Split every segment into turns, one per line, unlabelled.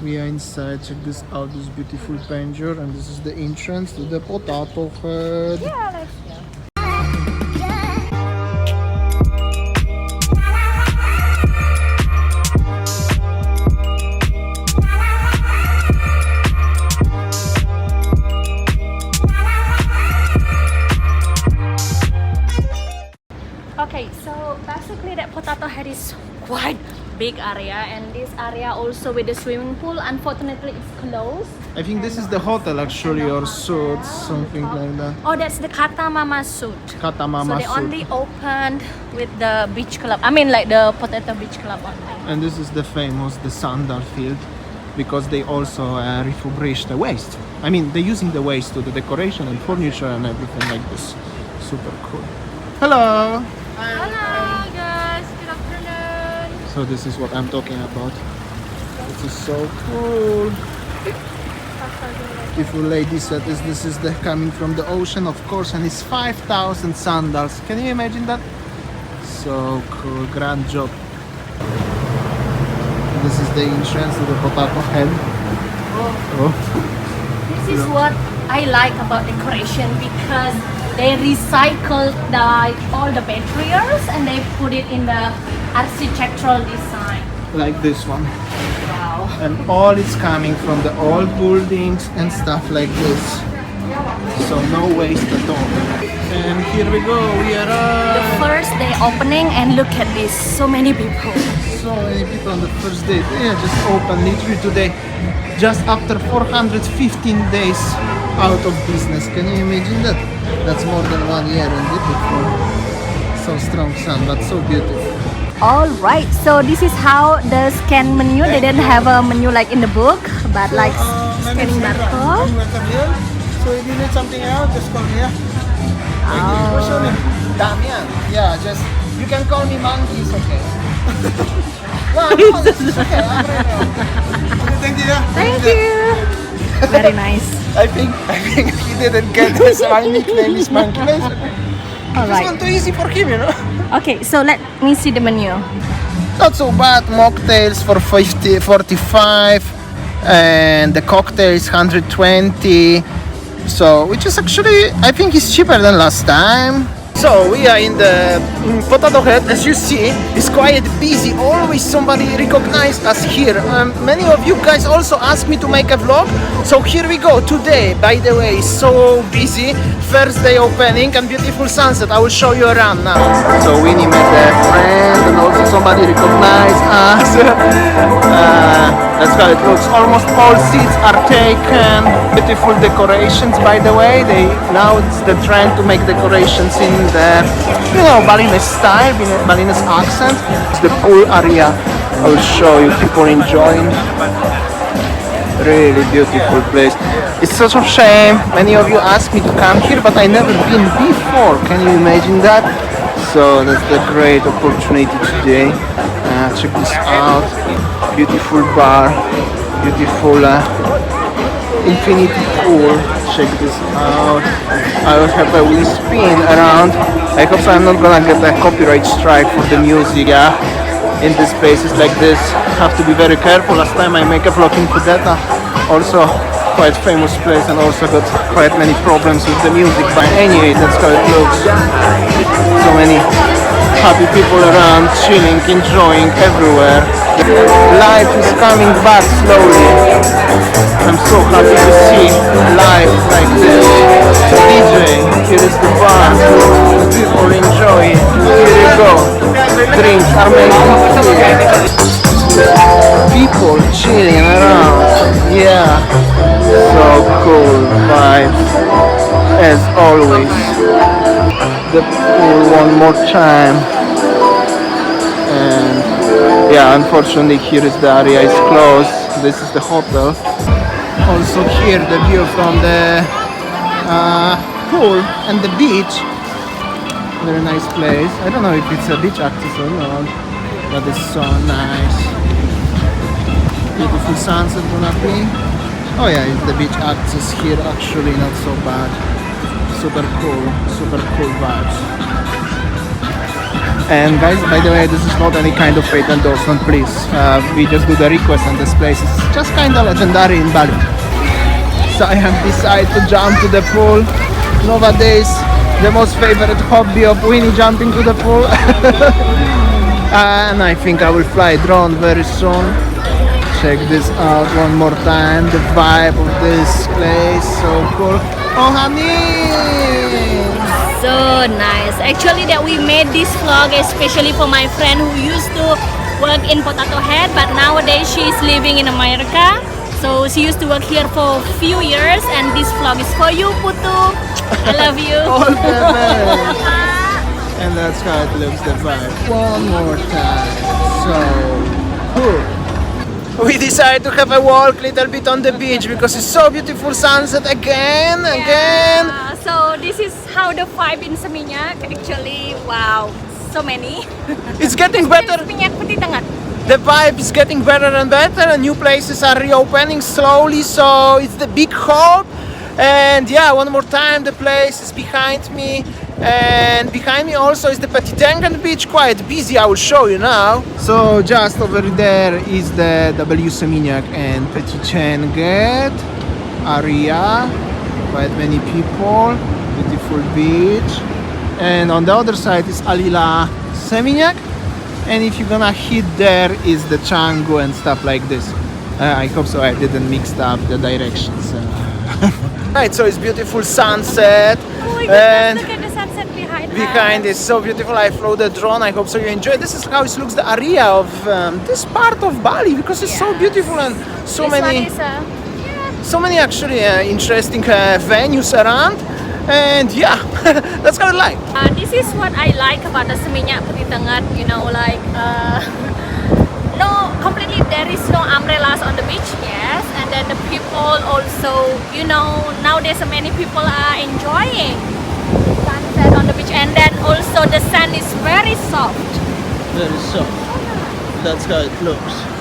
We are inside. Check this out, this beautiful painter, and this is the entrance to the potato head.
Yeah, let's go. Okay, so basically that potato head is quite big area, and this area also with the swimming pool, unfortunately it's closed.
I think this is the hotel actually, or suit, something like that.
Oh, that's the Kata Mama suit.
Kata
So
Mama
they
suit.
only opened with the beach club. I mean, like the potato beach club only.
And this is the famous, the sandal field, because they also refurbish the waste. I mean, they're using the waste to the decoration and furniture and everything like this. Super cool. Hello!
Hello guys, good afternoon.
So this is what I'm talking about. This is so cool. Beautiful lady said this is the coming from the ocean, of course, and it's 5,000 sandals. Can you imagine that? So cool, grand job. This is the entrance to the potato head. Oh.
This is what I like about decoration, because they recycled all the materials and they put it in the architectural design.
Like this one.
Wow.
And all is coming from the old buildings and stuff like this. So no waste at all. And here we go, we
The
are
first day opening, and look at this, so many people.
so many people on the first day. Yeah, just open literally today. Just after 415 days out of business. Can you imagine that? That's more than 1 year and beautiful. So strong sun, but so beautiful.
All right, so this is how the scan menu. They didn't have a menu like in the book, but like scanning barcode.
So if you need something else, just call me. What's your name? Damian. Yeah, just you can call me Monkeys, okay? No, it's okay. I'm ready. Okay, thank you.
Thank you. Very nice.
I think he didn't get this. My nickname is Monkey. But it's okay.
All
It's
right.
not too easy for him, you know.
Okay, so let me see the menu.
Not so bad. Mocktails for 45, and the cocktail is 120. So, which is actually, I think, is cheaper than last time. So we are in the potato head. As you see, it's quite busy. Always somebody recognized us here. Many of you guys also asked me to make a vlog. So here we go. Today, by the way, is so busy. First day opening and beautiful sunset. I will show you around now. So Winnie met a friend and also somebody recognized us. That's how it looks. Almost all seats are taken. Beautiful decorations, by the way. Now it's the trend to make decorations in the, Balinese style, Balinese accent. It's the pool area. I will show you. People enjoying. Really beautiful place. It's such a shame. Many of you asked me to come here, but I never been before. Can you imagine that? So that's the great opportunity today. Check this out. Beautiful bar. Beautiful infinity pool. Check this out. I will have a wheel spin around. I hope I'm not gonna get a copyright strike for the music. In these places like this, have to be very careful. Last time I make a vlog in Kudeta, also quite famous place, and also got quite many problems with the music. But anyway, that's how it looks. So many happy people around, chilling, enjoying everywhere. Life is coming back slowly. I'm so happy to see life like this. DJ, here is the bar. People enjoy. Here you go. Drinks are making here. People chilling around. Yeah. So cool vibes. As always. The pool one more time. And yeah, unfortunately here is the area is closed. This is the hotel. Also here the view from the pool and the beach. Very nice place. I don't know if it's a beach access or not, but it's so nice. Beautiful sunset gonna be. Oh yeah, it's the beach access here, actually not so bad. Super cool vibes. And guys, by the way, this is not any kind of paid endorsement, please. We just do the request, and this place is just kind of legendary in Bali. So I have decided to jump to the pool. Nowadays, the most favorite hobby of Winnie, jumping to the pool. And I think I will fly a drone very soon. Check this out one more time. The vibe of this place, so cool. Oh honey!
So nice. Actually that we made this vlog especially for my friend who used to work in Potato Head, but nowadays she is living in America. So she used to work here for a few years, and this vlog is for you, Putu. I love you.
All the best. And that's how it looks, the vibe. One more time. So cool. We decided to have a walk little bit on the beach because it's so beautiful sunset again.
Yeah, so this is how the vibe in Seminyak actually. Wow, so many.
It's getting better.
Seminyak Putih Tengah.
The vibe is getting better and better, and new places are reopening slowly, so it's the big hope. And yeah, one more time, the place is behind me, and behind me also is the Petit Tengan beach, quite busy. I will show you now. So just over there is the Bali Seminyak and Petit Tengan area, quite many people, beautiful beach. And on the other side is Alila Seminyak, and if you're gonna hit there is the Canggu and stuff like this. I hope so I didn't mix up the directions. Right, so it's beautiful sunset.
Oh my
And
goodness, look at the sunset behind us.
behind is so beautiful. I flew the drone. I hope so you enjoy. This is how it looks, the area of this part of Bali, because it's so beautiful and so
This one
many
is,
so many actually interesting venues around. And yeah, that's how I like.
this is what I like about the Seminyak Putih Tengah, you know, like no, completely there is no umbrellas on the beach, yes, and then the people also, you know, nowadays many people are enjoying sunset on the beach, and then also the sand is very soft.
Very soft. That's how it looks.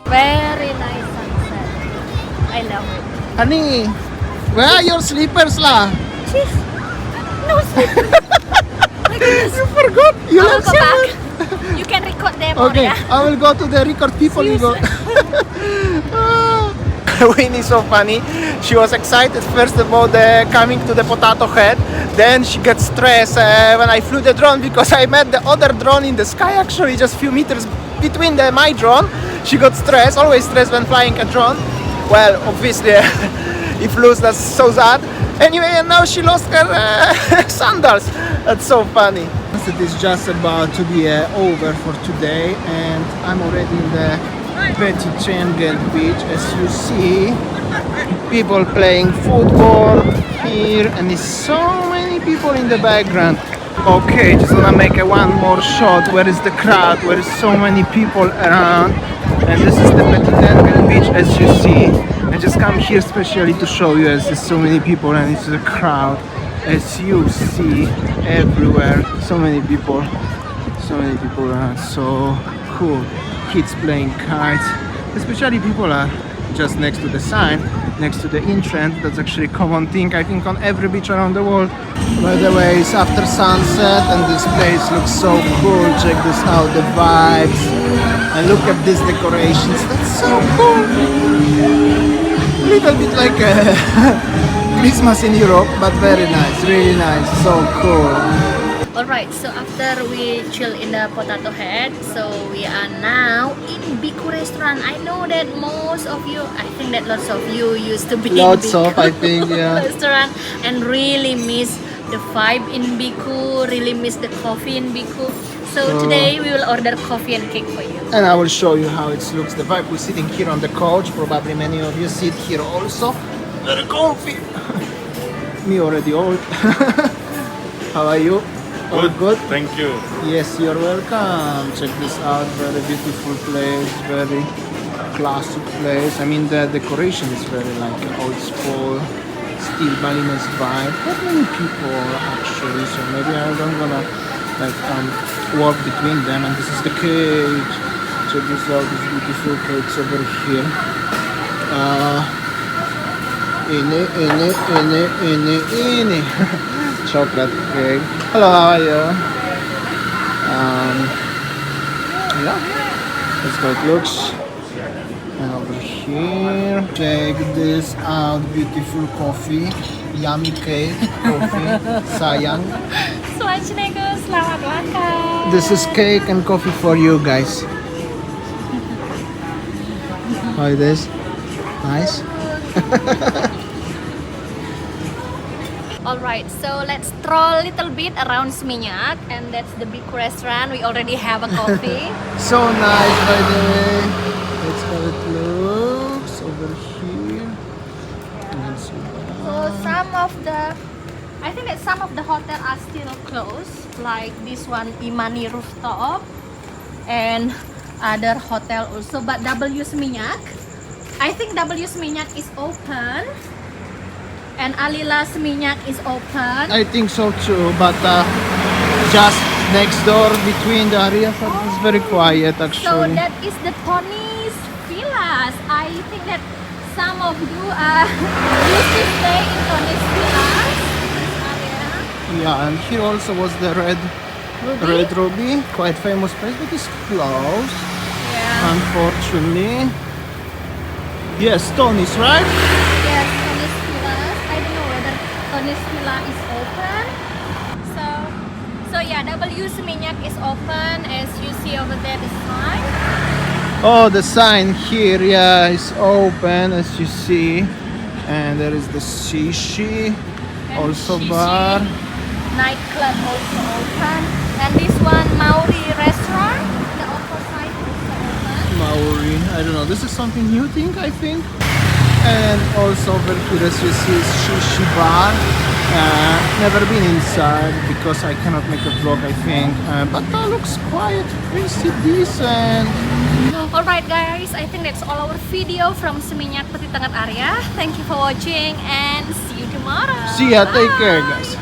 Very nice sunset. I love it.
Honey, where are your slippers lah?
Jeez. No sleep. My goodness.
You forgot. You
I will
left
go
some.
back. You can record there more,
Okay,
yeah?
I will go to the record people. You go. Winnie is so funny. She was excited first about coming to the Potato Head. Then she got stressed when I flew the drone because I met the other drone in the sky, actually just few meters between my drone. She got stressed, always stressed when flying a drone. Well, obviously, it flew, that's so sad. Anyway, and now she lost her sandals. That's so funny. It is just about to be over for today, and I'm already in the Petit Tengan beach. As you see, People playing football here, and there's so many people in the background. Okay, just wanna make a one more shot. Where is the crowd? Where is so many people around? And this is the Petit beach, as you see. I just come here especially to show you, as there's so many people and it's a crowd, as you see everywhere. So many people around. So cool. Kids playing kites. Especially people are just next to the sign, next to the entrance. That's actually a common thing, I think, on every beach around the world. By the way, it's after sunset and this place looks so cool. Check this out, the vibes. And look at these decorations. That's so cool. Little bit like Christmas in Europe, but very nice, really nice, so cool.
Alright, so after we chill in the Potato Head, so we are now in Biku restaurant. I know that most of you, I think that lots of you used to be
Lots
in Biku
of, I think, yeah.
restaurant and really miss the vibe in Biku, really miss the coffee in Biku. So today we will order coffee and cake for you.
And I will show you how it looks, the vibe. We're sitting here on the couch, probably many of you sit here also. Very comfy. Me already old. How are you? All good?
Thank you.
Yes, you're welcome. Check this out, very beautiful place, very classic place. I mean, the decoration is very like old school, still Balinese vibe. Not many people actually, so maybe I'm gonna like walk between them. And this is the cake. Check this out, these beautiful cakes over here. In chocolate cake. Hello, how are you? Yeah, that's how it looks. And over here, check this out, beautiful coffee, yummy cake, coffee, sayang.
Selanjutnya, selamat makan.
This is cake and coffee for you guys. How it is? Nice.
Alright, so let's stroll a little bit around Seminyak, and that's the big restaurant. We already have a coffee.
So nice, by the way. That's how it looks over here. And so
So I think that some of the hotel are still closed, like this one, Imani Rooftop, and other hotel also. But W Seminyak, I think W Seminyak is open. And Alila Seminyak is open.
I think so too, but just next door between the areas, it's very quiet
So
actually.
that is the Tony's Villas. I think that some of you used to stay in Tony's Villas. This area.
Yeah, and here also was the Red Ruby, quite famous place, but it's closed,
Yeah.
unfortunately. Yes, Tony's, right?
Yes, Tony's Villas. I don't know whether Tony's Villa is open. So yeah, W Seminyak is open, as you see over there, the sign.
Oh, the sign here, yeah, is open as you see, and there is the Shishi,
And
also
Shishi
bar.
Nightclub also open. And this one, Maori restaurant, the opposite also open.
Maori, I don't know, this is something new thing, I think. And also over here as you see is Shishi bar. Never been inside because I cannot make a vlog, I think, but looks quite pretty decent.
Alright guys, I think that's all our video from Seminyak Petit Tengah area. Thank you for watching and see you tomorrow.
See ya, take
Bye.
care guys.